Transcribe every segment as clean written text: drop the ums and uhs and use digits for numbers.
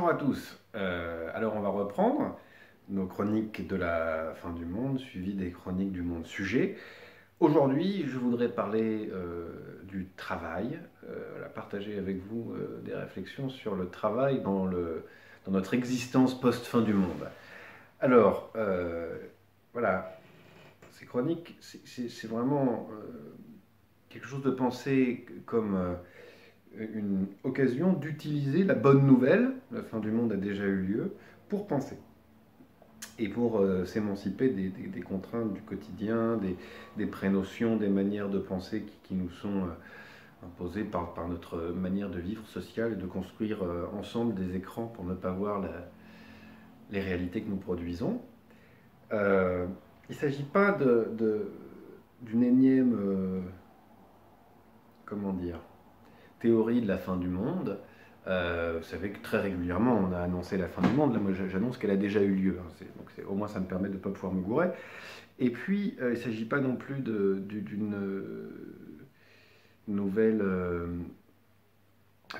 Bonjour à tous. Alors on va reprendre nos chroniques de la fin du monde, suivies des chroniques du monde sujet. Aujourd'hui, je voudrais parler du travail, partager avec vous des réflexions sur le travail dans notre existence post-fin du monde. Alors, voilà, ces chroniques, c'est vraiment quelque chose de pensé comme une occasion d'utiliser la bonne nouvelle, la fin du monde a déjà eu lieu, pour penser et pour s'émanciper des contraintes du quotidien, des prénotions, des manières de penser qui nous sont imposées par notre manière de vivre sociale et de construire ensemble des écrans pour ne pas voir les réalités que nous produisons. Il ne s'agit pas d'une énième, comment dire, théorie de la fin du monde. Vous savez que très régulièrement on a annoncé la fin du monde. Là, moi j'annonce qu'elle a déjà eu lieu. Au moins ça me permet de ne pas pouvoir me gourer. Et puis il ne s'agit pas non plus d'une nouvelle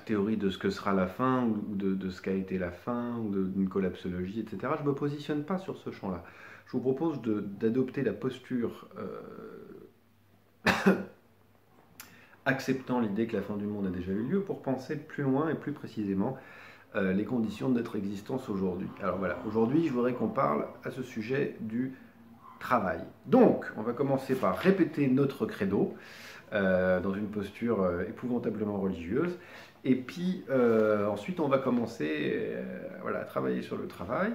théorie de ce que sera la fin ou de ce qu'a été la fin ou d'une collapsologie, etc. Je ne me positionne pas sur ce champ-là. Je vous propose d'adopter la posture acceptant l'idée que la fin du monde a déjà eu lieu pour penser plus loin et plus précisément les conditions de notre existence aujourd'hui. Alors voilà, aujourd'hui je voudrais qu'on parle à ce sujet du travail. Donc, on va commencer par répéter notre credo dans une posture épouvantablement religieuse. Et puis ensuite on va commencer à travailler sur le travail.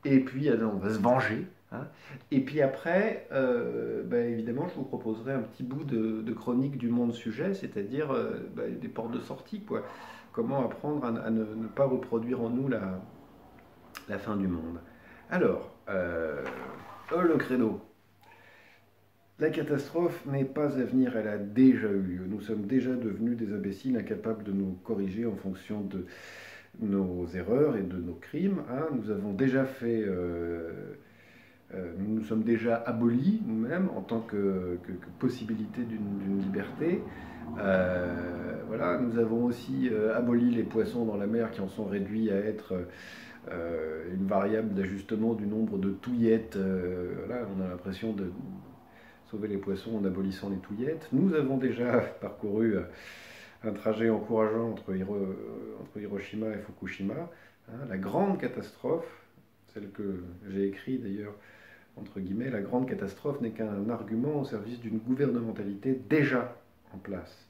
Et puis on va se venger. Hein. Et puis après, évidemment, je vous proposerai un petit bout de chronique du monde sujet, c'est-à-dire des portes de sortie, quoi. Comment apprendre à ne pas reproduire en nous la fin du monde. Alors, le credo. La catastrophe n'est pas à venir, elle a déjà eu lieu. Nous sommes déjà devenus des imbéciles incapables de nous corriger en fonction de nos erreurs et de nos crimes. Hein. Nous avons déjà fait... nous nous sommes déjà abolis nous-mêmes en tant que possibilité d'une liberté. Voilà, nous avons aussi aboli les poissons dans la mer qui en sont réduits à être une variable d'ajustement du nombre de touillettes. Voilà, on a l'impression de sauver les poissons en abolissant les touillettes. Nous avons déjà parcouru un trajet encourageant entre Hiroshima et Fukushima. Hein, la grande catastrophe, celle que j'ai écrite d'ailleurs, entre guillemets, la grande catastrophe n'est qu'un argument au service d'une gouvernementalité déjà en place.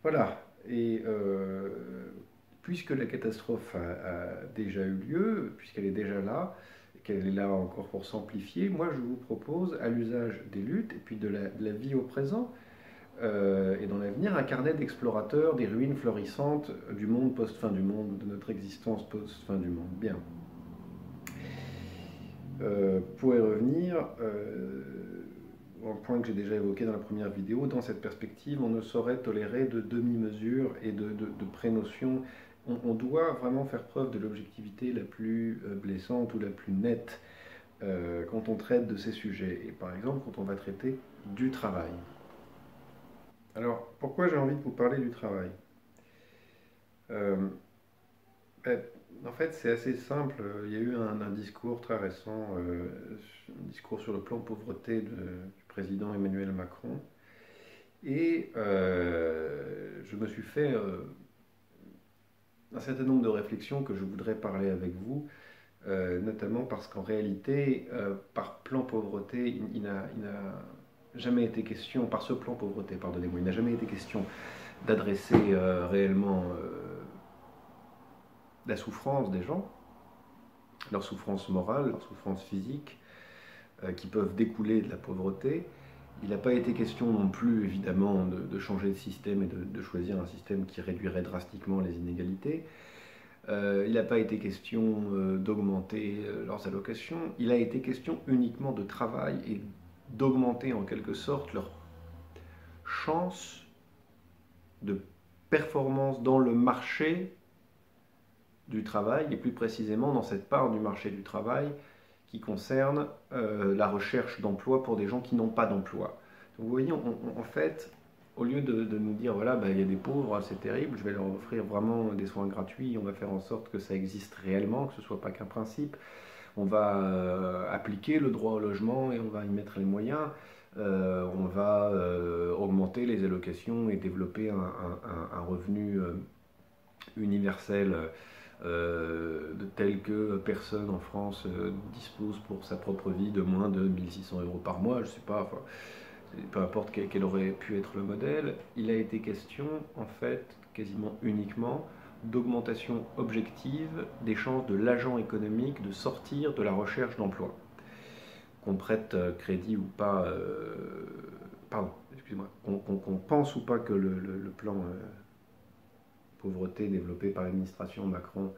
Voilà. Et puisque la catastrophe a déjà eu lieu, puisqu'elle est déjà là, qu'elle est là encore pour s'amplifier, moi je vous propose, à l'usage des luttes et puis de la vie au présent et dans l'avenir, un carnet d'explorateurs des ruines florissantes du monde post-fin du monde, de notre existence post-fin du monde. Bien. Pour y revenir, un point que j'ai déjà évoqué dans la première vidéo, dans cette perspective, on ne saurait tolérer de demi-mesures et de prénotions. On doit vraiment faire preuve de l'objectivité la plus blessante ou la plus nette quand on traite de ces sujets. Et par exemple, quand on va traiter du travail. Alors, pourquoi j'ai envie de vous parler du travail ? En fait, c'est assez simple. Il y a eu un discours très récent, un discours sur le plan pauvreté du président Emmanuel Macron. Et je me suis fait un certain nombre de réflexions que je voudrais parler avec vous, notamment parce qu'en réalité, par plan pauvreté, il n'a jamais été question, par ce plan pauvreté, pardonnez-moi, il n'a jamais été question d'adresser réellement la souffrance des gens, leur souffrance morale, leur souffrance physique, qui peuvent découler de la pauvreté. Il n'a pas été question non plus, évidemment, de changer de système et de choisir un système qui réduirait drastiquement les inégalités. Il n'a pas été question d'augmenter leurs allocations. Il a été question uniquement de travail et d'augmenter en quelque sorte leur chance de performance dans le marché du travail, et plus précisément dans cette part du marché du travail qui concerne la recherche d'emploi pour des gens qui n'ont pas d'emploi. Donc vous voyez, en fait, au lieu de nous dire, voilà, il y a des pauvres, c'est terrible, je vais leur offrir vraiment des soins gratuits, on va faire en sorte que ça existe réellement, que ce ne soit pas qu'un principe, on va appliquer le droit au logement et on va y mettre les moyens, on va augmenter les allocations et développer un revenu universel de tel que personne en France dispose pour sa propre vie de moins de 1 600 € par mois, je ne sais pas, enfin, peu importe quel aurait pu être le modèle, il a été question, en fait, quasiment uniquement, d'augmentation objective des chances de l'agent économique de sortir de la recherche d'emploi. Qu'on prête crédit ou pas, pardon, excuse-moi, qu'on pense ou pas que le plan pauvreté développé par l'administration Macron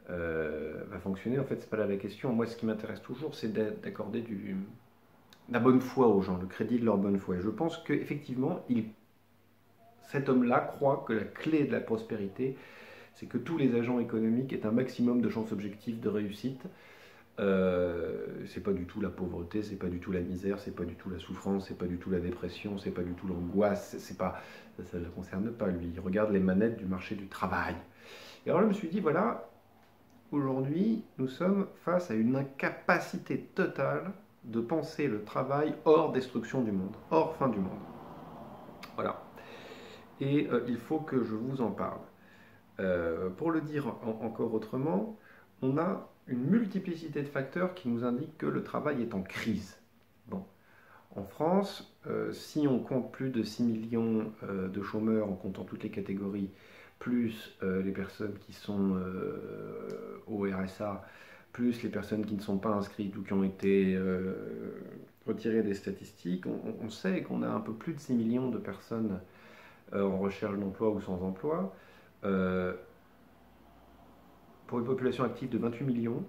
va fonctionner, en fait, c'est pas là la question. Moi, ce qui m'intéresse toujours, c'est d'accorder la bonne foi aux gens, le crédit de leur bonne foi. Et je pense qu'effectivement, cet homme-là croit que la clé de la prospérité, c'est que tous les agents économiques aient un maximum de chances objectives de réussite. C'est pas du tout la pauvreté, c'est pas du tout la misère, c'est pas du tout la souffrance, c'est pas du tout la dépression, c'est pas du tout l'angoisse, ça ne le concerne pas lui. Il regarde les manettes du marché du travail. Et alors je me suis dit, voilà, aujourd'hui, nous sommes face à une incapacité totale de penser le travail hors destruction du monde, hors fin du monde. Voilà. Et il faut que je vous en parle. Pour le dire encore autrement, on a une multiplicité de facteurs qui nous indiquent que le travail est en crise. Bon. En France, si on compte plus de 6 millions de chômeurs en comptant toutes les catégories, plus les personnes qui sont au RSA, plus les personnes qui ne sont pas inscrites ou qui ont été retirées des statistiques, on sait qu'on a un peu plus de 6 millions de personnes en recherche d'emploi ou sans emploi. Pour une population active de 28 millions,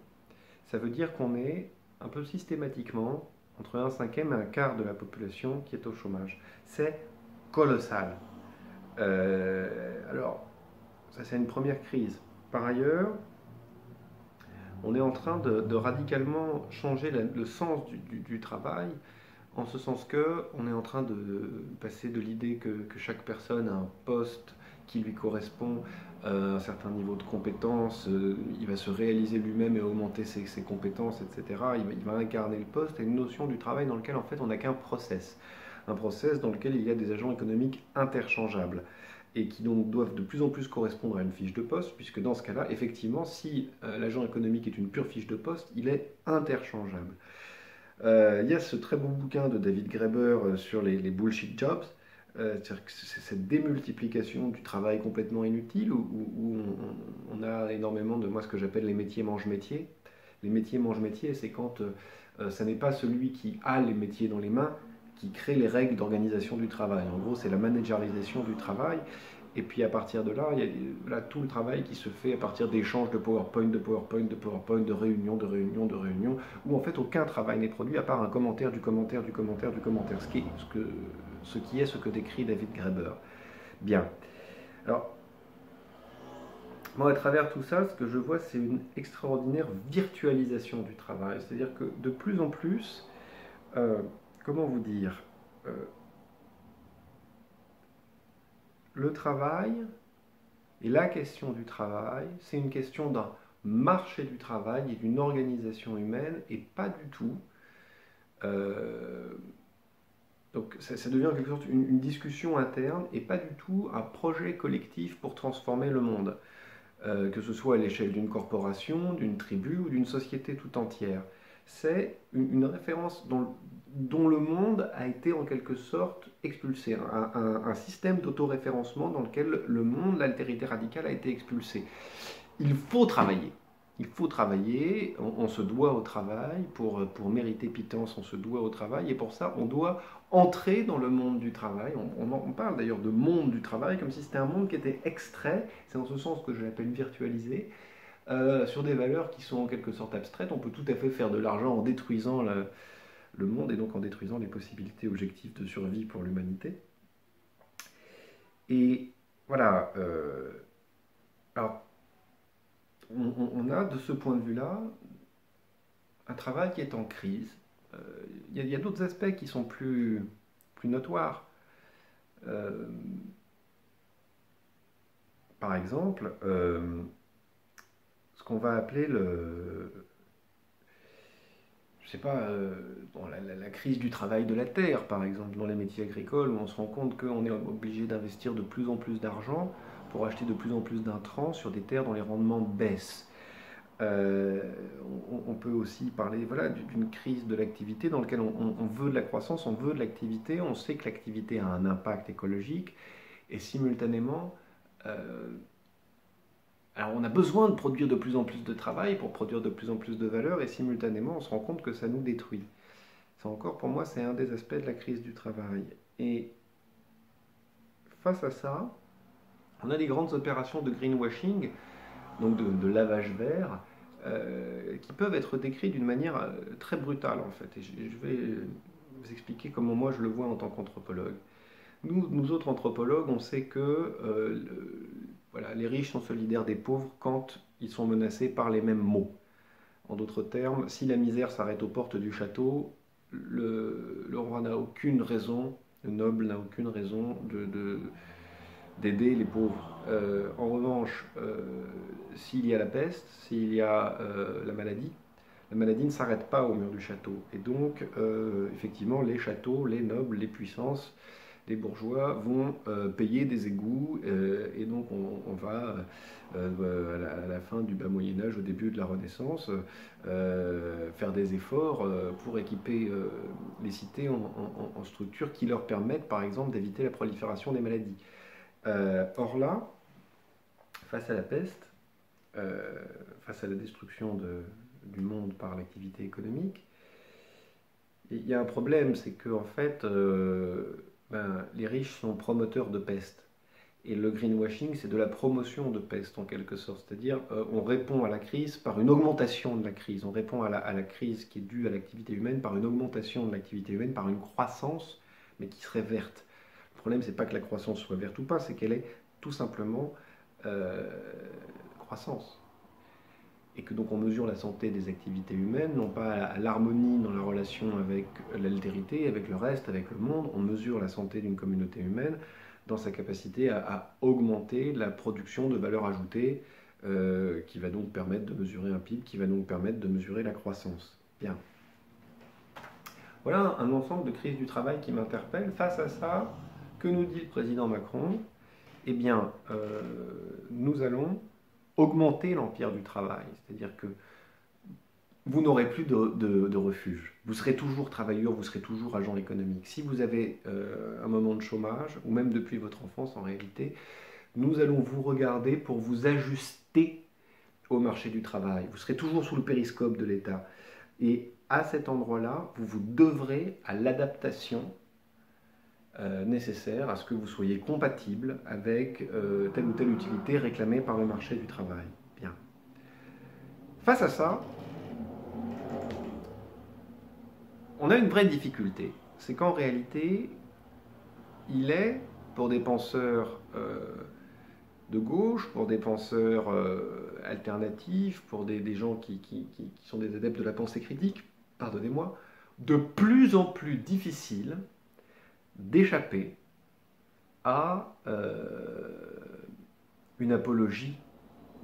ça veut dire qu'on est un peu systématiquement entre un cinquième et un quart de la population qui est au chômage. C'est colossal. Alors, ça c'est une première crise. Par ailleurs, on est en train de radicalement changer le sens du travail, en ce sens que on est en train de passer de l'idée que chaque personne a un poste qui lui correspond, un certain niveau de compétence, il va se réaliser lui-même et augmenter ses compétences, etc. Il va incarner le poste, et une notion du travail dans lequel en fait on n'a qu'un process. Un process dans lequel il y a des agents économiques interchangeables et qui donc doivent de plus en plus correspondre à une fiche de poste, puisque dans ce cas-là, effectivement, si l'agent économique est une pure fiche de poste, il est interchangeable. Il y a ce très bon bouquin de David Graeber sur les bullshit jobs, c'est-à-dire que c'est cette démultiplication du travail complètement inutile où on a énormément de moi ce que j'appelle les métiers mange-métiers. Les métiers mange-métiers, c'est quand ça n'est pas celui qui a les métiers dans les mains qui crée les règles d'organisation du travail. En gros, c'est la managérialisation du travail. Et puis à partir de là, il y a là, tout le travail qui se fait à partir d'échanges de PowerPoint, de réunions, où en fait aucun travail n'est produit à part un commentaire du commentaire, ce que décrit David Graeber. Bien. Alors, moi, à travers tout ça, ce que je vois, c'est une extraordinaire virtualisation du travail. C'est-à-dire que de plus en plus, comment vous dire, le travail et la question du travail, c'est une question d'un marché du travail et d'une organisation humaine et pas du tout. Donc ça devient en quelque sorte une discussion interne et pas du tout un projet collectif pour transformer le monde, que ce soit à l'échelle d'une corporation, d'une tribu ou d'une société tout entière. C'est une référence dont le monde a été en quelque sorte expulsé, un système d'autoréférencement dans lequel le monde, l'altérité radicale a été expulsé. Il faut travailler. Il faut travailler, on se doit au travail, pour mériter pitance, on se doit au travail, et pour ça, on doit entrer dans le monde du travail. On parle d'ailleurs de monde du travail, comme si c'était un monde qui était extrait, c'est dans ce sens que je l'appelle virtualisé, sur des valeurs qui sont en quelque sorte abstraites. On peut tout à fait faire de l'argent en détruisant le monde, et donc en détruisant les possibilités objectives de survie pour l'humanité. Et voilà, alors, on a de ce point de vue-là un travail qui est en crise. Il y a d'autres aspects qui sont plus notoires. Euh, Par exemple, ce qu'on va appeler je sais pas, dans la crise du travail de la terre, par exemple, dans les métiers agricoles, où on se rend compte qu'on est obligé d'investir de plus en plus d'argent pour acheter de plus en plus d'intrants sur des terres dont les rendements baissent. Euh, on peut aussi parler voilà, d'une crise de l'activité dans laquelle on veut de la croissance, on veut de l'activité, on sait que l'activité a un impact écologique, et simultanément, euh, alors on a besoin de produire de plus en plus de travail pour produire de plus en plus de valeur, et simultanément on se rend compte que ça nous détruit. Ça encore, pour moi, c'est un des aspects de la crise du travail. Et face à ça, on a des grandes opérations de greenwashing, donc de lavage vert, qui peuvent être décrites d'une manière très brutale en fait. Et je vais vous expliquer comment moi je le vois en tant qu'anthropologue. Nous autres anthropologues, on sait que voilà, les riches sont solidaires des pauvres quand ils sont menacés par les mêmes maux. En d'autres termes, si la misère s'arrête aux portes du château, le roi n'a aucune raison, le noble n'a aucune raison d'aider les pauvres. En revanche, s'il y a la peste, s'il y a la maladie ne s'arrête pas au mur du château. Et donc, effectivement, les châteaux, les nobles, les puissances, les bourgeois vont payer des égouts, et donc on va, à la fin du bas Moyen-Âge, au début de la Renaissance, faire des efforts pour équiper les cités en structures qui leur permettent, par exemple, d'éviter la prolifération des maladies. Or là, face à la peste, face à la destruction du monde par l'activité économique, il y a un problème, c'est que en fait, les riches sont promoteurs de peste. Et le greenwashing, c'est de la promotion de peste en quelque sorte. C'est-à-dire, on répond à la crise par une augmentation de la crise. On répond à la crise qui est due à l'activité humaine par une augmentation de l'activité humaine, par une croissance, mais qui serait verte. Le problème, c'est pas que la croissance soit verte ou pas, c'est qu'elle est tout simplement croissance. Et que donc on mesure la santé des activités humaines, non pas à l'harmonie dans la relation avec l'altérité, avec le reste, avec le monde, on mesure la santé d'une communauté humaine dans sa capacité à augmenter la production de valeur ajoutée, qui va donc permettre de mesurer un PIB, qui va donc permettre de mesurer la croissance. Bien. Voilà un ensemble de crises du travail qui m'interpelle. Face à ça, que nous dit le président Macron? Eh bien, nous allons augmenter l'empire du travail, c'est-à-dire que vous n'aurez plus de refuge. Vous serez toujours travailleur, vous serez toujours agent économique. Si vous avez un moment de chômage, ou même depuis votre enfance en réalité, nous allons vous regarder pour vous ajuster au marché du travail. Vous serez toujours sous le périscope de l'État. Et à cet endroit-là, vous vous devrez à l'adaptation nécessaire à ce que vous soyez compatible avec telle ou telle utilité réclamée par le marché du travail. Bien. Face à ça, on a une vraie difficulté. C'est qu'en réalité, il est, pour des penseurs de gauche, pour des penseurs alternatifs, pour des gens qui sont des adeptes de la pensée critique, pardonnez-moi, de plus en plus difficile d'échapper à une apologie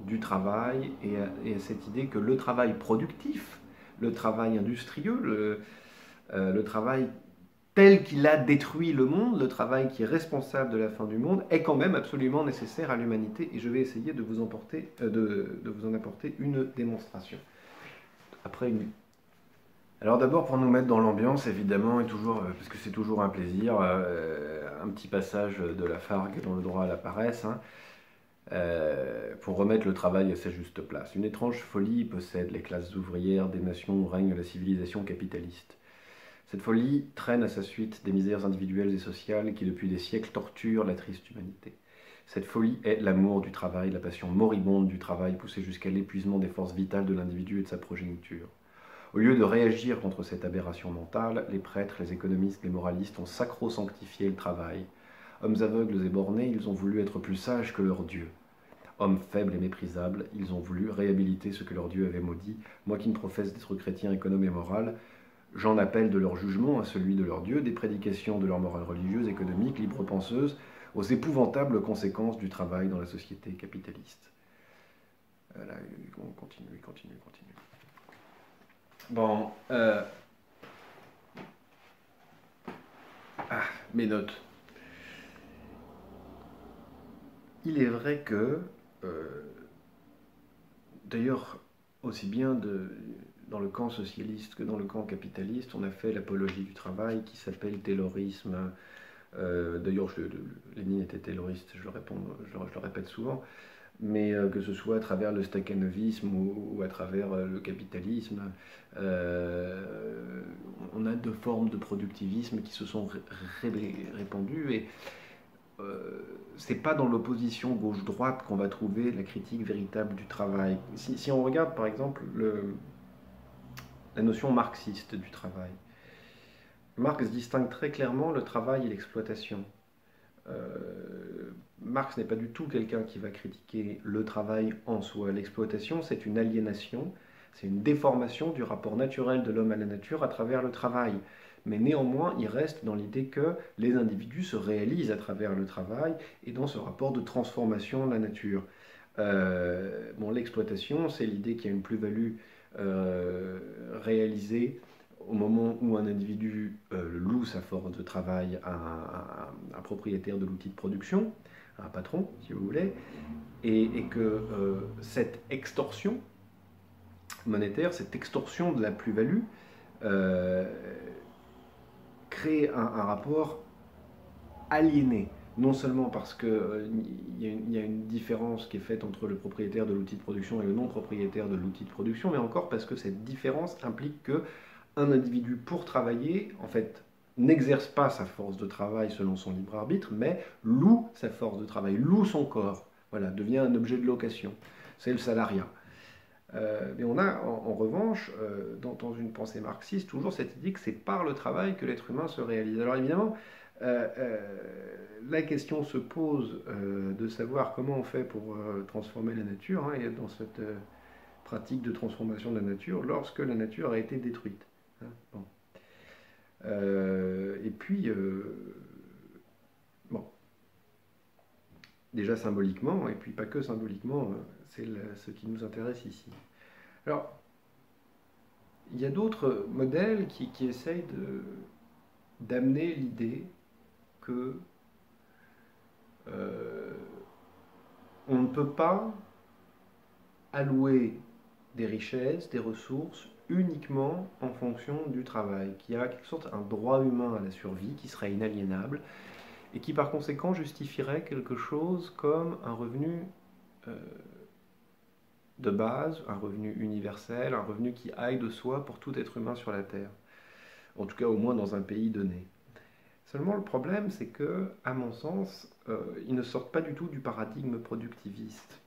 du travail et à cette idée que le travail productif, le travail industrieux, le travail tel qu'il a détruit le monde, le travail qui est responsable de la fin du monde, est quand même absolument nécessaire à l'humanité. Et je vais essayer de vous en apporter une démonstration. Après une... Alors d'abord, pour nous mettre dans l'ambiance, évidemment, et toujours, parce que c'est toujours un plaisir, un petit passage de Lafargue dans Le droit à la paresse, hein, pour remettre le travail à sa juste place. Une étrange folie possède les classes ouvrières des nations où règne la civilisation capitaliste. Cette folie traîne à sa suite des misères individuelles et sociales qui depuis des siècles torturent la triste humanité. Cette folie est l'amour du travail, la passion moribonde du travail poussée jusqu'à l'épuisement des forces vitales de l'individu et de sa progéniture. Au lieu de réagir contre cette aberration mentale, les prêtres, les économistes, les moralistes ont sacro-sanctifié le travail. Hommes aveugles et bornés, ils ont voulu être plus sages que leur Dieu. Hommes faibles et méprisables, ils ont voulu réhabiliter ce que leur Dieu avait maudit. Moi qui ne professe d'être chrétien, économe et moral, J'en appelle de leur jugement à celui de leur Dieu, des prédications de leur morale religieuse, économique, libre-penseuse, aux épouvantables conséquences du travail dans la société capitaliste. Là, on continue. Bon, mes notes. Il est vrai que, d'ailleurs, aussi bien dans le camp socialiste que dans le camp capitaliste, on a fait l'apologie du travail qui s'appelle taylorisme. D'ailleurs, Lénine était tayloriste, je le répète souvent, mais que ce soit à travers le stakhanovisme ou à travers le capitalisme, on a deux formes de productivisme qui se sont répandues, et c'est pas dans l'opposition gauche-droite qu'on va trouver la critique véritable du travail. Si on regarde par exemple la notion marxiste du travail, Marx distingue très clairement le travail et l'exploitation. Marx n'est pas du tout quelqu'un qui va critiquer le travail en soi. L'exploitation, c'est une aliénation, c'est une déformation du rapport naturel de l'homme à la nature à travers le travail. Mais néanmoins, il reste dans l'idée que les individus se réalisent à travers le travail et dans ce rapport de transformation de la nature. L'exploitation, c'est l'idée qu'il y a une plus-value réalisée au moment où un individu loue sa force de travail à un propriétaire de l'outil de production, à un patron, si vous voulez, et que cette extorsion monétaire, cette extorsion de la plus-value, crée un rapport aliéné. Non seulement parce qu'il y a une différence qui est faite entre le propriétaire de l'outil de production et le non-propriétaire de l'outil de production, mais encore parce que cette différence implique que un individu, pour travailler, en fait, n'exerce pas sa force de travail selon son libre arbitre, mais loue sa force de travail, loue son corps, voilà, devient un objet de location. C'est le salariat. Mais on a en revanche, dans une pensée marxiste, toujours cette idée que c'est par le travail que l'être humain se réalise. Alors évidemment, la question se pose de savoir comment on fait pour transformer la nature, hein, et dans cette pratique de transformation de la nature, lorsque la nature a été détruite. Hein, bon. Et puis, bon, déjà symboliquement, et puis pas que symboliquement, c'est ce qui nous intéresse ici. Alors, il y a d'autres modèles qui essayent d'amener l'idée que on ne peut pas allouer des richesses, des ressources, uniquement en fonction du travail, qui a quelque sorte un droit humain à la survie qui serait inaliénable et qui par conséquent justifierait quelque chose comme un revenu de base, un revenu universel, un revenu qui aille de soi pour tout être humain sur la Terre, en tout cas au moins dans un pays donné. Seulement le problème, c'est que, à mon sens, ils ne sortent pas du tout du paradigme productiviste.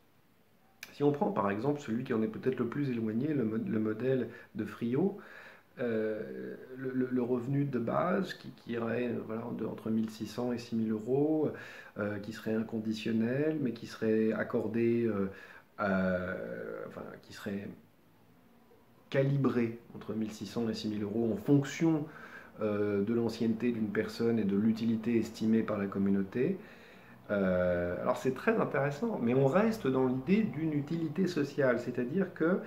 Si on prend par exemple celui qui en est peut-être le plus éloigné, le modèle de Friot, le revenu de base qui irait voilà, entre 1 600 et 6 000 euros, qui serait inconditionnel, mais qui serait accordé, qui serait calibré entre 1 600 et 6 000 euros en fonction de l'ancienneté d'une personne et de l'utilité estimée par la communauté. Alors c'est très intéressant, mais on reste dans l'idée d'une utilité sociale, c'est-à-dire que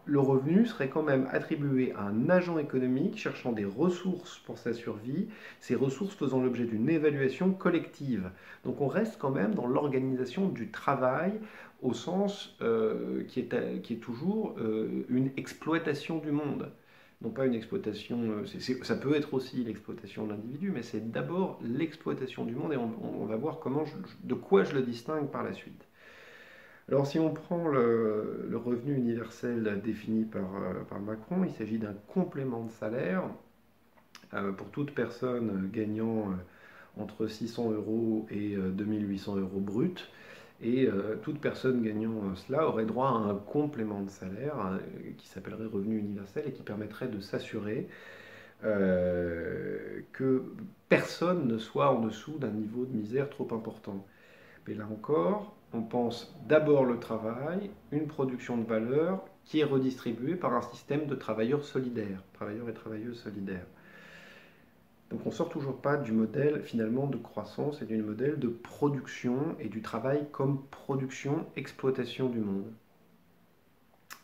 le revenu serait quand même attribué à un agent économique cherchant des ressources pour sa survie, ces ressources faisant l'objet d'une évaluation collective. Donc on reste quand même dans l'organisation du travail au sens qui est toujours une exploitation du monde. Non pas une exploitation, ça peut être aussi l'exploitation de l'individu, mais c'est d'abord l'exploitation du monde, et on va voir de quoi je le distingue par la suite. Alors si on prend le revenu universel défini par Macron, il s'agit d'un complément de salaire pour toute personne gagnant entre 600 euros et 2800 euros brut. Et toute personne gagnant cela aurait droit à un complément de salaire qui s'appellerait revenu universel et qui permettrait de s'assurer que personne ne soit en dessous d'un niveau de misère trop important. Mais là encore, on pense d'abord le travail, une production de valeur qui est redistribué par un système de travailleurs solidaires, travailleurs et travailleuses solidaires. Donc on ne sort toujours pas du modèle finalement de croissance et du modèle de production et du travail comme production, exploitation du monde.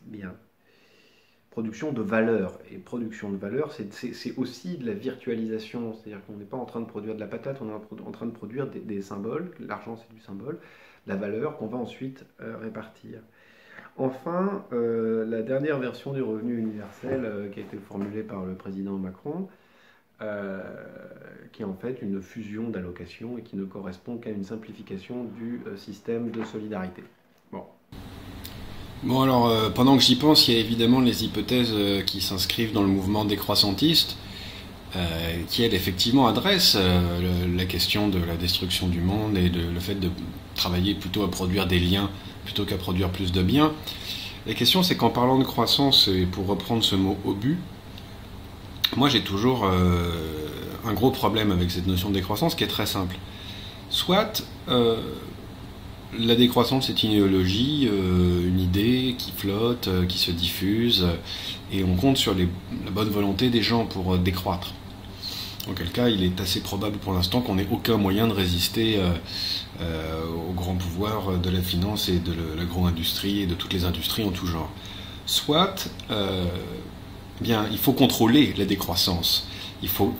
Bien. Production de valeur. Et production de valeur, c'est aussi de la virtualisation. C'est-à-dire qu'on n'est pas en train de produire de la patate, on est en train de produire des symboles. L'argent, c'est du symbole. La valeur qu'on va ensuite répartir. Enfin, la dernière version du revenu universel qui a été formulée par le président Macron, qui est en fait une fusion d'allocations et qui ne correspond qu'à une simplification du système de solidarité. Bon. Bon alors, pendant que j'y pense, il y a évidemment les hypothèses qui s'inscrivent dans le mouvement décroissantiste, qui elles effectivement adressent la question de la destruction du monde et le fait de travailler plutôt à produire des liens plutôt qu'à produire plus de biens. La question c'est qu'en parlant de croissance, et pour reprendre ce mot obus, moi j'ai toujours un gros problème avec cette notion de décroissance qui est très simple. Soit la décroissance est une idéologie, une idée qui flotte, qui se diffuse, et on compte sur la bonne volonté des gens pour décroître. Auquel cas, il est assez probable pour l'instant qu'on n'ait aucun moyen de résister au grand pouvoir de la finance et de l'agro-industrie et de toutes les industries en tout genre. Soit, bien, il faut contrôler la décroissance. Il faut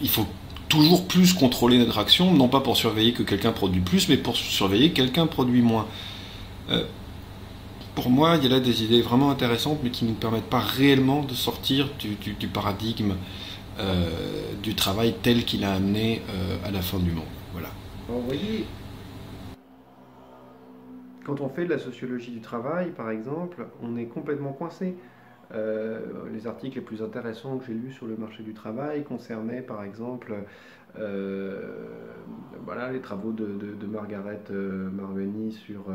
toujours plus contrôler notre action, non pas pour surveiller que quelqu'un produit plus, mais pour surveiller que quelqu'un produit moins. Pour moi, il y a là des idées vraiment intéressantes, mais qui ne nous permettent pas réellement de sortir du paradigme du travail tel qu'il a amené à la fin du monde. Voilà. Alors, vous voyez, quand on fait de la sociologie du travail, par exemple, on est complètement coincé. Les articles les plus intéressants que j'ai lus sur le marché du travail concernaient par exemple voilà, les travaux de Margaret Marveny sur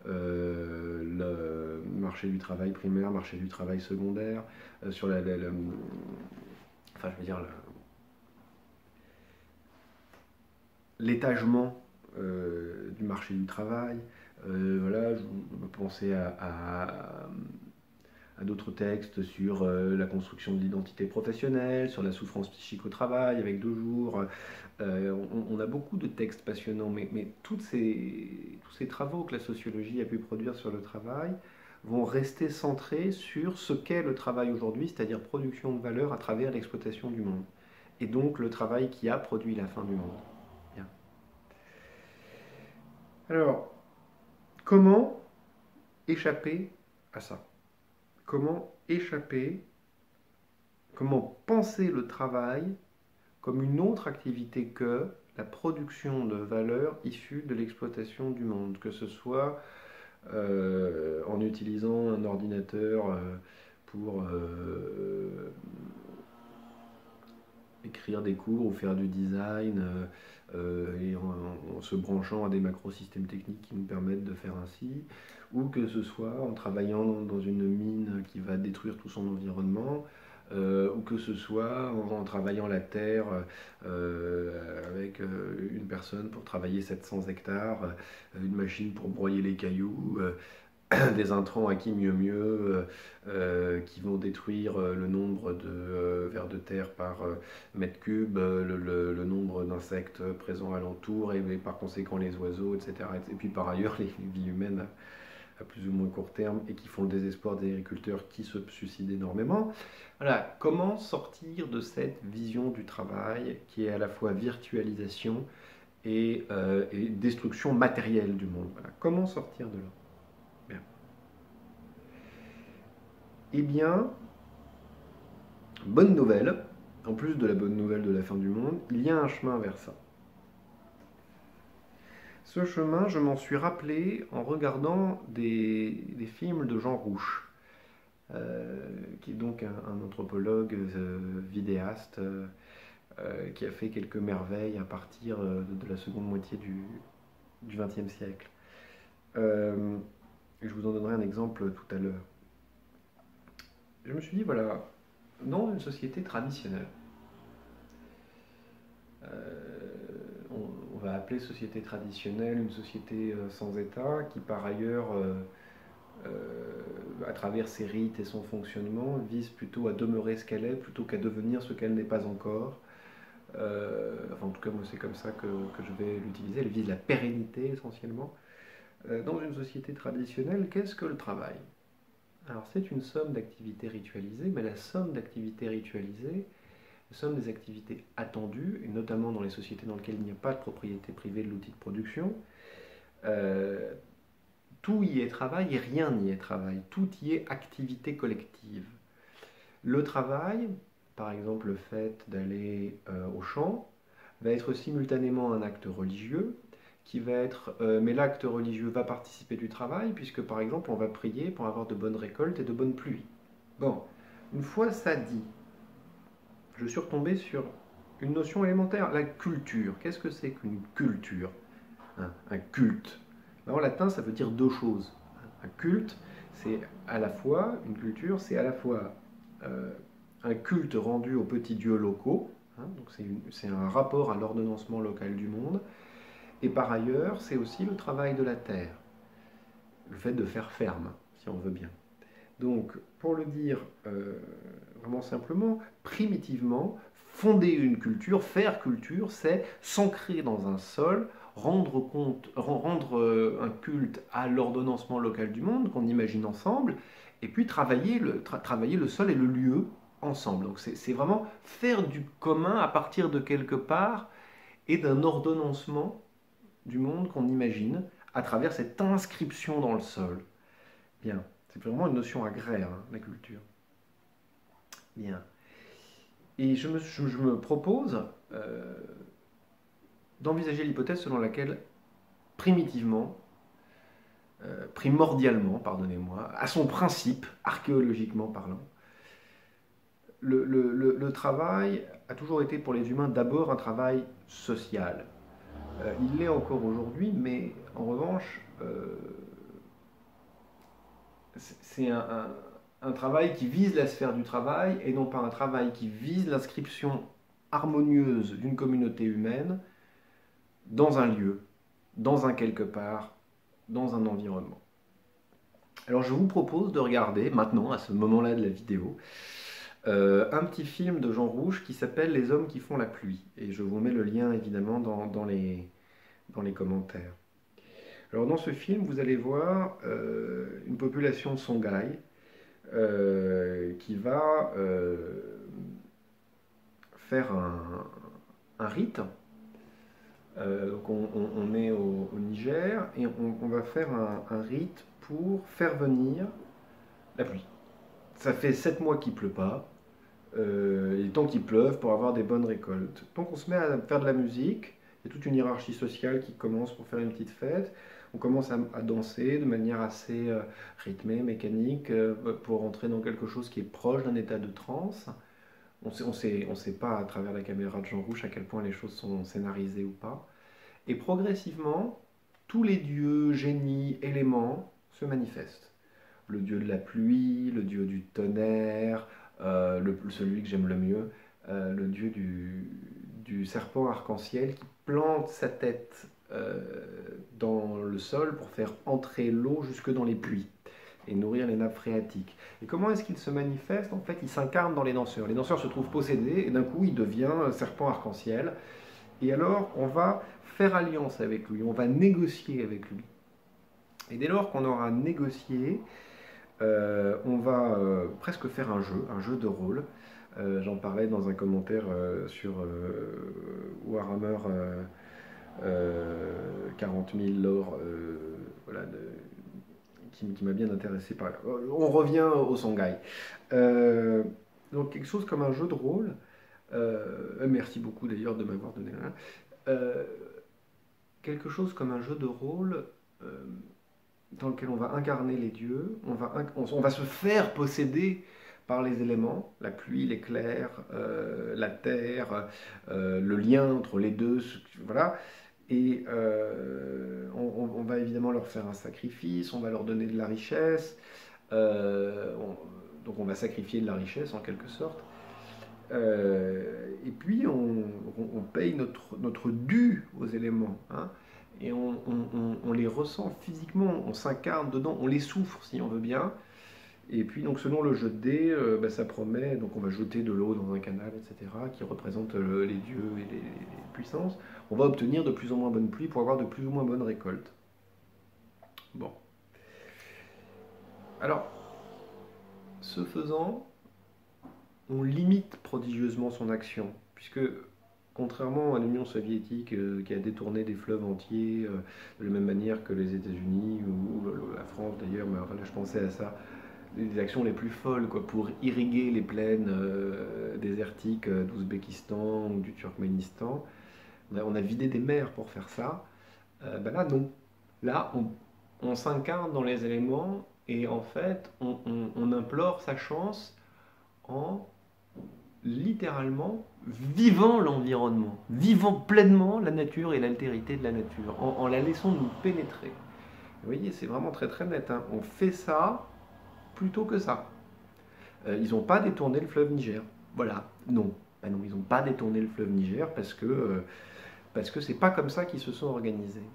le marché du travail primaire, marché du travail secondaire, sur enfin, je veux dire, l'étagement du marché du travail. Voilà, je pensais à d'autres textes sur la construction de l'identité professionnelle, sur la souffrance psychique au travail, avec 2 jours. On a beaucoup de textes passionnants, mais tous ces travaux que la sociologie a pu produire sur le travail vont rester centrés sur ce qu'est le travail aujourd'hui, c'est-à-dire production de valeur à travers l'exploitation du monde. Et donc le travail qui a produit la fin du monde. Bien. Alors, comment échapper à ça ? Comment échapper, comment penser le travail comme une autre activité que la production de valeur issue de l'exploitation du monde, que ce soit en utilisant un ordinateur pour écrire des cours ou faire du design et en se branchant à des macro-systèmes techniques qui nous permettent de faire ainsi, ou que ce soit en travaillant dans une mine qui va détruire tout son environnement, ou que ce soit en travaillant la terre avec une personne pour travailler 700 hectares, une machine pour broyer les cailloux, des intrants à qui mieux qui vont détruire le nombre de vers de terre par mètre cube, le nombre d'insectes présents alentour et par conséquent les oiseaux, etc. Et puis par ailleurs les vies humaines à plus ou moins court terme et qui font le désespoir des agriculteurs qui se suicident énormément. Voilà, comment sortir de cette vision du travail qui est à la fois virtualisation et destruction matérielle du monde. Voilà. Comment sortir de là ? Bien. Eh bien, bonne nouvelle, en plus de la bonne nouvelle de la fin du monde, il y a un chemin vers ça. Ce chemin, je m'en suis rappelé en regardant des films de Jean Rouch, qui est donc un anthropologue vidéaste qui a fait quelques merveilles à partir de la seconde moitié du XXe siècle. Je vous en donnerai un exemple tout à l'heure. Je me suis dit, voilà, dans une société traditionnelle, on va appeler société traditionnelle une société sans État qui par ailleurs à travers ses rites et son fonctionnement, vise plutôt à demeurer ce qu'elle est plutôt qu'à devenir ce qu'elle n'est pas encore. Enfin, en tout cas, moi, c'est comme ça que je vais l'utiliser. Elle vise la pérennité essentiellement. Dans une société traditionnelle, qu'est-ce que le travail? Alors, c'est une somme d'activités ritualisées, mais la somme d'activités ritualisées, la somme des activités attendues, et notamment dans les sociétés dans lesquelles il n'y a pas de propriété privée de l'outil de production, tout y est travail et rien n'y est travail. Tout y est activité collective. Le travail, par exemple le fait d'aller au champ, va être simultanément un acte religieux, mais l'acte religieux va participer du travail, puisque par exemple on va prier pour avoir de bonnes récoltes et de bonnes pluies. Bon, une fois ça dit, je suis retombé sur une notion élémentaire, la culture. Qu'est-ce que c'est qu'une culture? Un culte. En latin, ça veut dire deux choses. Un culte, c'est à la fois, une culture, c'est à la fois un culte rendu aux petits dieux locaux, donc c'est un rapport à l'ordonnancement local du monde, et par ailleurs, c'est aussi le travail de la terre, le fait de faire ferme, si on veut bien. Donc, pour le dire vraiment simplement, primitivement, fonder une culture, faire culture, c'est s'ancrer dans un sol, rendre un culte à l'ordonnancement local du monde qu'on imagine ensemble, et puis travailler le sol et le lieu ensemble. Donc c'est vraiment faire du commun à partir de quelque part et d'un ordonnancement du monde qu'on imagine à travers cette inscription dans le sol. Bien, c'est vraiment une notion agraire, la culture. Bien. Et je me propose d'envisager l'hypothèse selon laquelle, primordialement, pardonnez-moi, à son principe, archéologiquement parlant, le travail a toujours été pour les humains d'abord un travail social. Il l'est encore aujourd'hui, mais en revanche, c'est un travail qui vise la sphère du travail et non pas un travail qui vise l'inscription harmonieuse d'une communauté humaine dans un lieu, dans un quelque part, dans un environnement. Alors je vous propose de regarder maintenant, à ce moment-là de la vidéo, un petit film de Jean Rouch qui s'appelle Les hommes qui font la pluie. Et je vous mets le lien évidemment dans les commentaires. Alors dans ce film, vous allez voir une population Songhai qui va faire un rite. Donc on est au Niger et on va faire un rite pour faire venir la pluie. Ça fait 7 mois qu'il ne pleut pas. Il est temps qu'il pleuve pour avoir des bonnes récoltes. Donc on se met à faire de la musique. Il y a toute une hiérarchie sociale qui commence pour faire une petite fête. On commence à danser de manière assez rythmée, mécanique, pour entrer dans quelque chose qui est proche d'un état de transe. On sait pas à travers la caméra de Jean Rouch à quel point les choses sont scénarisées ou pas. Et progressivement, tous les dieux, génies, éléments se manifestent. Le dieu de la pluie, le dieu du tonnerre, celui que j'aime le mieux, le dieu du serpent arc-en-ciel qui plante sa tête dans le sol pour faire entrer l'eau jusque dans les puits et nourrir les nappes phréatiques. Et comment est-ce qu'il se manifeste? En fait, il s'incarne dans les danseurs. Les danseurs se trouvent possédés et d'un coup, il devient serpent arc-en-ciel. Et alors, on va faire alliance avec lui, on va négocier avec lui. Et dès lors qu'on aura négocié, on va presque faire un jeu de rôle. J'en parlais dans un commentaire sur Warhammer 40 000 lore, voilà, qui m'a bien intéressé par là. On revient au Songhai. Donc quelque chose comme un jeu de rôle. Merci beaucoup d'ailleurs de m'avoir donné un. Quelque chose comme un jeu de rôle dans lequel on va incarner les dieux, on va se faire posséder par les éléments, la pluie, l'éclair, la terre, le lien entre les deux, voilà. Et on va évidemment leur faire un sacrifice, on va leur donner de la richesse, donc on va sacrifier de la richesse en quelque sorte. Et puis on paye notre dû aux éléments. Hein. et on les ressent physiquement, on s'incarne dedans, on les souffre si on veut bien. Et puis donc selon le jeu de dés, ça promet, donc on va jeter de l'eau dans un canal, etc., qui représente les dieux et les puissances. On va obtenir de plus en moins bonne pluie pour avoir de plus ou moins bonnes récoltes. Bon. Alors, ce faisant, on limite prodigieusement son action, puisque contrairement à l'Union soviétique qui a détourné des fleuves entiers de la même manière que les États-Unis ou la France d'ailleurs, mais enfin là je pensais à ça, les actions les plus folles quoi, pour irriguer les plaines désertiques d'Ouzbékistan ou du Turkménistan. On a vidé des mers pour faire ça. Là, non. Là, on s'incarne dans les éléments et en fait, on implore sa chance en littéralement vivant l'environnement, vivant pleinement la nature et l'altérité de la nature, en la laissant nous pénétrer. Vous voyez, c'est vraiment très très net. Hein. On fait ça plutôt que ça. Ils n'ont pas détourné le fleuve Niger. Voilà, non. Ben non, ils n'ont pas détourné le fleuve Niger parce que c'est pas comme ça qu'ils se sont organisés.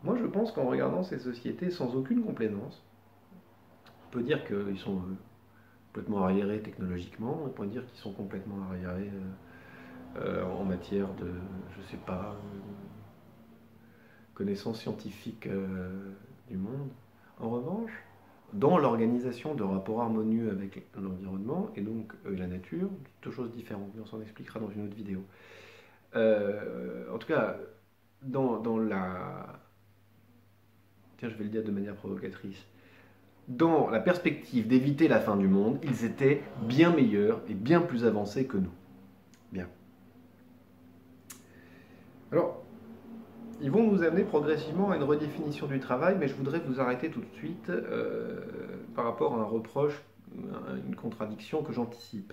Moi, je pense qu'en regardant ces sociétés sans aucune complaisance, on peut dire qu'ils sont complètement arriérés technologiquement, on peut dire qu'ils sont complètement arriérés en matière de, je sais pas, connaissances scientifiques du monde. En revanche, dans l'organisation de rapports harmonieux avec l'environnement et donc la nature, deux choses différentes, mais on s'en expliquera dans une autre vidéo. En tout cas, dans la... Tiens, je vais le dire de manière provocatrice. Dans la perspective d'éviter la fin du monde, ils étaient bien meilleurs et bien plus avancés que nous. Bien. Alors, ils vont nous amener progressivement à une redéfinition du travail, mais je voudrais vous arrêter tout de suite par rapport à un reproche, à une contradiction que j'anticipe.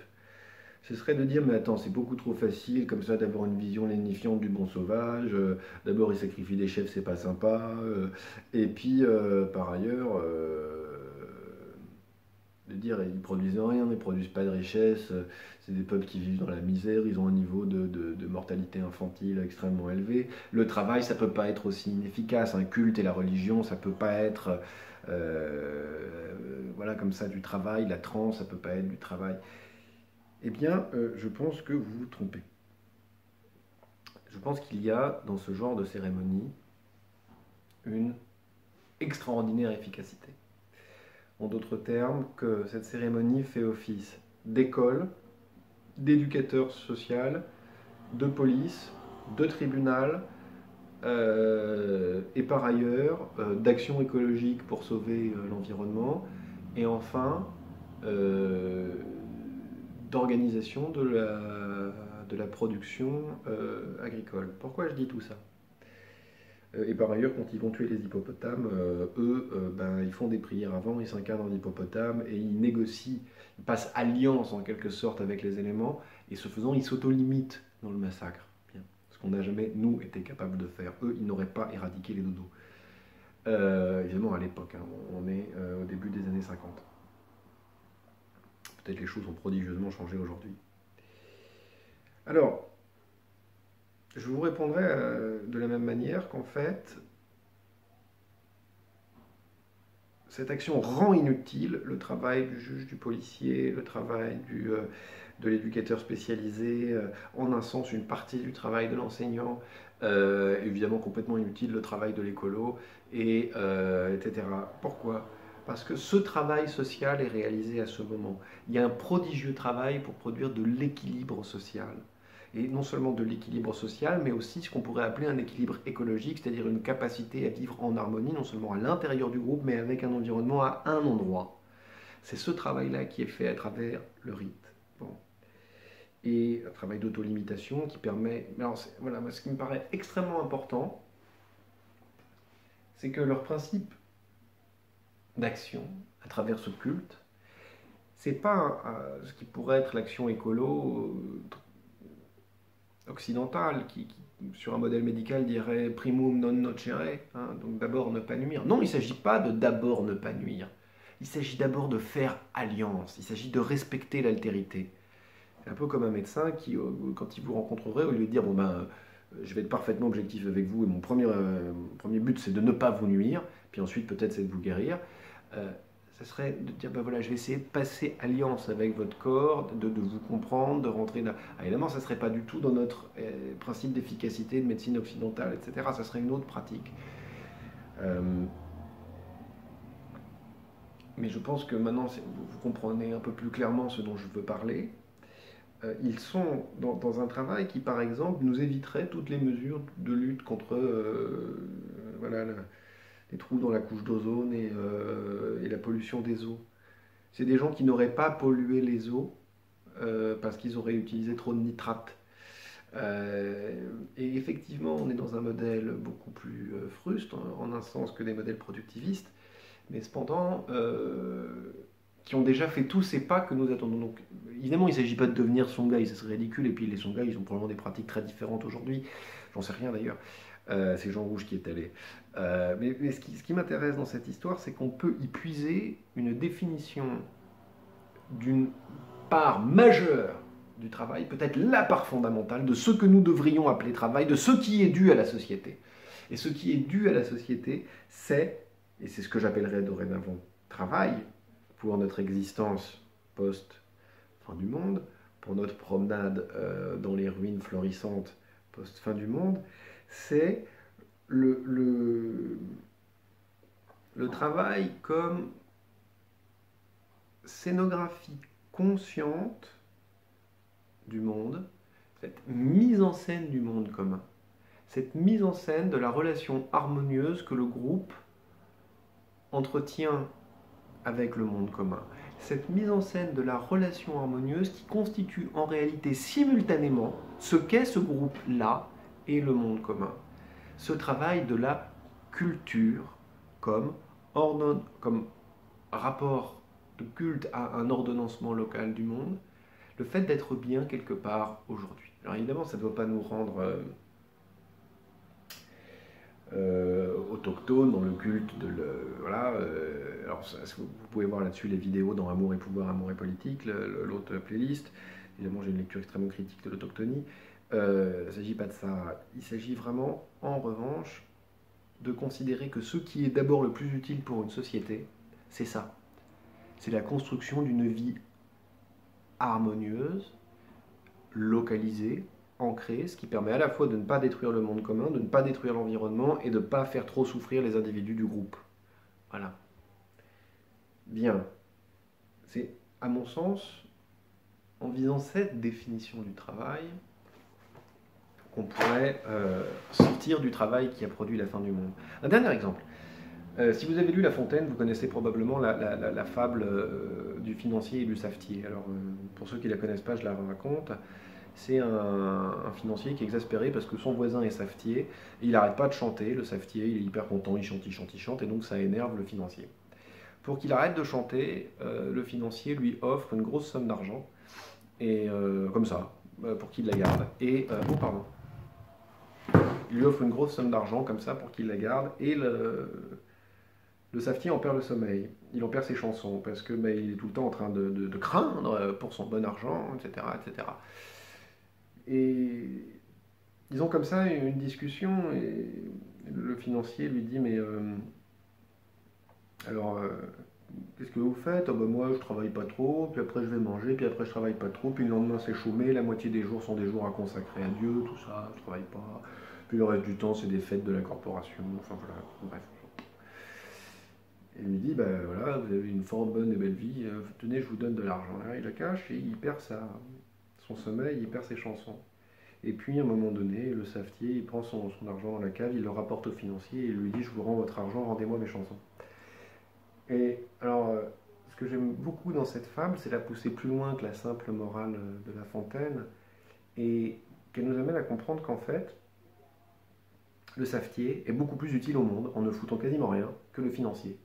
Ce serait de dire, mais attends, c'est beaucoup trop facile comme ça d'avoir une vision lénifiante du bon sauvage. D'abord, ils sacrifient des chefs, c'est pas sympa. Et puis, par ailleurs, de dire, ils produisent rien, ils produisent pas de richesse. C'est des peuples qui vivent dans la misère, ils ont un niveau de mortalité infantile extrêmement élevé. Le travail, ça peut pas être aussi inefficace. Un culte et la religion, ça peut pas être, voilà, comme ça, du travail. La transe, ça peut pas être du travail. Eh bien, je pense que vous vous trompez. Je pense qu'il y a dans ce genre de cérémonie une extraordinaire efficacité. En d'autres termes, que cette cérémonie fait office d'école, d'éducateur social, de police, de tribunal, et par ailleurs d'action écologique pour sauver l'environnement, et enfin d'organisation de la production agricole. Pourquoi je dis tout ça ? Et par ailleurs, quand ils vont tuer les hippopotames, ils font des prières avant, ils s'incarnent en hippopotames et ils négocient, ils passent alliance en quelque sorte avec les éléments, et ce faisant, ils s'auto-limitent dans le massacre. Bien. Ce qu'on n'a jamais, nous, été capables de faire. Eux, ils n'auraient pas éradiqué les dodos. Évidemment, à l'époque, hein, on est au début des années 50. Peut-être les choses ont prodigieusement changé aujourd'hui. Alors, je vous répondrai de la même manière qu'en fait, cette action rend inutile le travail du juge, du policier, le travail de l'éducateur spécialisé, en un sens une partie du travail de l'enseignant, évidemment complètement inutile le travail de l'écolo, etc. Pourquoi ? Parce que ce travail social est réalisé à ce moment. Il y a un prodigieux travail pour produire de l'équilibre social. Et non seulement de l'équilibre social, mais aussi ce qu'on pourrait appeler un équilibre écologique, c'est-à-dire une capacité à vivre en harmonie, non seulement à l'intérieur du groupe, mais avec un environnement à un endroit. C'est ce travail-là qui est fait à travers le rite. Bon. Et un travail d'autolimitation qui permet... Alors, voilà, ce qui me paraît extrêmement important, c'est que leur principe d'action à travers ce culte, c'est pas ce qui pourrait être l'action écolo occidentale qui, sur un modèle médical, dirait primum non nocere, hein, donc d'abord ne pas nuire. Non, il ne s'agit pas de d'abord ne pas nuire. Il s'agit d'abord de faire alliance. Il s'agit de respecter l'altérité. C'est un peu comme un médecin qui, quand il vous rencontrerait, au lieu de dire bon ben je vais être parfaitement objectif avec vous, et mon premier but, c'est de ne pas vous nuire, puis ensuite, peut-être, c'est de vous guérir. Ça serait de dire, ben voilà, je vais essayer de passer alliance avec votre corps, de vous comprendre, de rentrer dans... Ah, évidemment, ça ne serait pas du tout dans notre principe d'efficacité de médecine occidentale, etc. Ça serait une autre pratique. Mais je pense que maintenant, vous comprenez un peu plus clairement ce dont je veux parler. Ils sont dans un travail qui, par exemple, nous éviterait toutes les mesures de lutte contre voilà, les trous dans la couche d'ozone et la pollution des eaux. C'est des gens qui n'auraient pas pollué les eaux parce qu'ils auraient utilisé trop de nitrates. Et effectivement, on est dans un modèle beaucoup plus fruste, en un sens, que des modèles productivistes, mais cependant, qui ont déjà fait tous ces pas que nous attendons. Donc, évidemment, il ne s'agit pas de devenir Songhai, ça serait ridicule, et puis les Songhai, ils ont probablement des pratiques très différentes aujourd'hui, j'en sais rien d'ailleurs, c'est Jean Rouge qui est allé. Mais ce qui m'intéresse dans cette histoire, c'est qu'on peut y puiser une définition d'une part majeure du travail, peut-être la part fondamentale de ce que nous devrions appeler travail, de ce qui est dû à la société. Et ce qui est dû à la société, c'est, et c'est ce que j'appellerais dorénavant travail, pour notre existence post-fin du monde, pour notre promenade dans les ruines florissantes post-fin du monde, c'est le travail comme scénographie consciente du monde, cette mise en scène du monde commun, cette mise en scène de la relation harmonieuse que le groupe entretient avec le monde commun, cette mise en scène de la relation harmonieuse qui constitue en réalité simultanément ce qu'est ce groupe-là et le monde commun. Ce travail de la culture comme rapport de culte à un ordonnancement local du monde, le fait d'être bien quelque part aujourd'hui. Alors évidemment, ça ne doit pas nous rendre autochtones dans le culte de voilà. Alors vous pouvez voir là-dessus les vidéos dans Amour et pouvoir, amour et politique, l'autre playlist. Évidemment, j'ai une lecture extrêmement critique de l'autochtonie. Il ne s'agit pas de ça. Il s'agit vraiment, en revanche, de considérer que ce qui est d'abord le plus utile pour une société, c'est ça. C'est la construction d'une vie harmonieuse, localisée, ancrée, ce qui permet à la fois de ne pas détruire le monde commun, de ne pas détruire l'environnement et de ne pas faire trop souffrir les individus du groupe. Voilà. Bien. C'est, à mon sens, en visant cette définition du travail, qu'on pourrait sortir du travail qui a produit la fin du monde. Un dernier exemple. Si vous avez lu La Fontaine, vous connaissez probablement la fable du financier et du savetier. Alors, pour ceux qui ne la connaissent pas, je la raconte. C'est un financier qui est exaspéré parce que son voisin est savetier, et il n'arrête pas de chanter. Le savetier, il est hyper content, il chante, et donc ça énerve le financier. Pour qu'il arrête de chanter, le financier lui offre une grosse somme d'argent, et comme ça, pour qu'il la garde. Et, pardon. Il lui offre une grosse somme d'argent comme ça pour qu'il la garde, et le savetier en perd le sommeil, il en perd ses chansons, parce que il est tout le temps en train de craindre pour son bon argent, etc., etc. Et ils ont comme ça une discussion, et le financier lui dit, mais alors, qu'est-ce que vous faites? Oh ben moi je travaille pas trop, puis après je vais manger, puis après je travaille pas trop, puis le lendemain c'est chômé, la moitié des jours sont des jours à consacrer à Dieu, tout ça, je travaille pas, puis le reste du temps c'est des fêtes de la corporation, enfin voilà, bref. Il lui dit, ben voilà, vous avez une fort bonne et belle vie, tenez, je vous donne de l'argent. Là, il la cache et il perd son sommeil, il perd ses chansons. Et puis, à un moment donné, le savetier, il prend son argent dans la cave, il le rapporte au financier et il lui dit, je vous rends votre argent, rendez-moi mes chansons. Et alors, ce que j'aime beaucoup dans cette fable, c'est la pousser plus loin que la simple morale de La Fontaine, et qu'elle nous amène à comprendre qu'en fait, le savetier est beaucoup plus utile au monde, en ne foutant quasiment rien, que le financier.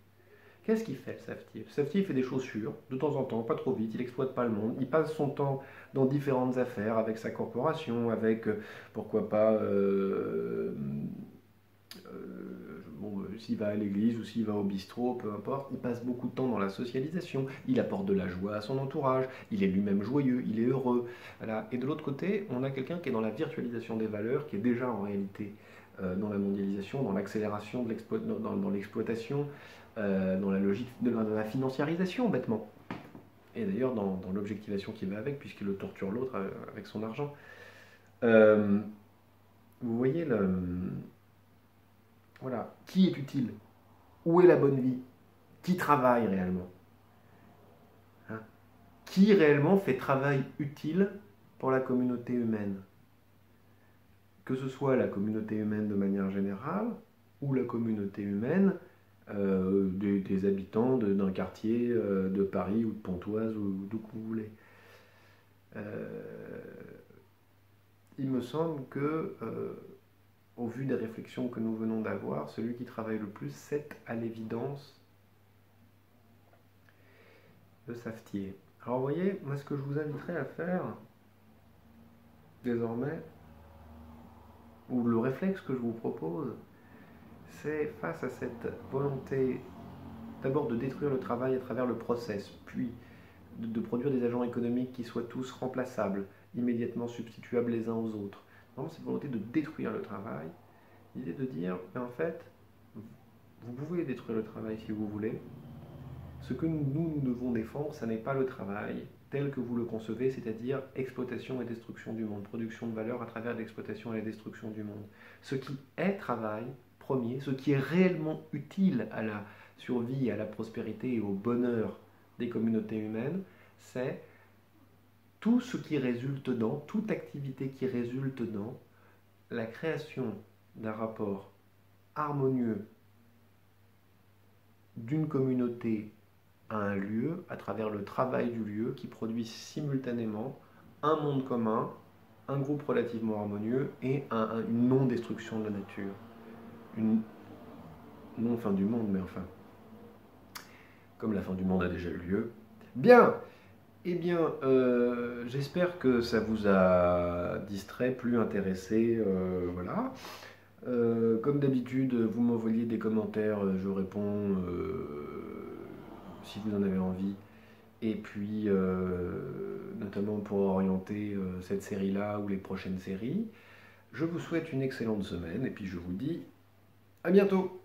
Qu'est-ce qu'il fait, le savetier? Le savetier, il fait des chaussures, de temps en temps, pas trop vite, il n'exploite pas le monde, il passe son temps dans différentes affaires, avec sa corporation, avec, pourquoi pas, s'il va à l'église ou s'il va au bistrot, peu importe, il passe beaucoup de temps dans la socialisation, il apporte de la joie à son entourage, il est lui-même joyeux, il est heureux. Voilà. Et de l'autre côté, on a quelqu'un qui est dans la virtualisation des valeurs, qui est déjà en réalité dans la mondialisation, dans l'accélération dans l'exploitation, dans la logique de la financiarisation, bêtement. Et d'ailleurs dans l'objectivation qui va avec, puisqu'il le torture l'autre avec son argent. Vous voyez, voilà, qui est utile? Où est la bonne vie? Qui travaille réellement? Hein? Qui réellement fait travail utile pour la communauté humaine? Que ce soit la communauté humaine de manière générale, ou la communauté humaine des habitants d'un quartier de Paris ou de Pontoise ou d'où que vous voulez. Il me semble que, au vu des réflexions que nous venons d'avoir, celui qui travaille le plus, c'est à l'évidence le savetier. Alors vous voyez, moi ce que je vous inviterais à faire, désormais, ou le réflexe que je vous propose, c'est face à cette volonté d'abord de détruire le travail à travers le process, puis de produire des agents économiques qui soient tous remplaçables, immédiatement substituables les uns aux autres. Non, cette volonté de détruire le travail, l'idée de dire, mais en fait, vous pouvez détruire le travail si vous voulez. Ce que nous devons défendre, ça n'est pas le travail tel que vous le concevez, c'est-à-dire exploitation et destruction du monde, production de valeur à travers l'exploitation et la destruction du monde. Ce qui est travail, premier, ce qui est réellement utile à la survie, à la prospérité et au bonheur des communautés humaines, c'est tout ce qui résulte dans, toute activité qui résulte dans la création d'un rapport harmonieux d'une communauté à un lieu, à travers le travail du lieu, qui produit simultanément un monde commun, un groupe relativement harmonieux et une non-destruction de la nature. Une non-fin du monde, mais enfin, comme la fin du monde a déjà eu lieu. Bien, eh bien, j'espère que ça vous a distrait, plus intéressé, voilà. Comme d'habitude, vous m'envoyez des commentaires, je réponds si vous en avez envie. Et puis, notamment pour orienter cette série-là ou les prochaines séries. Je vous souhaite une excellente semaine et puis je vous dis à bientôt!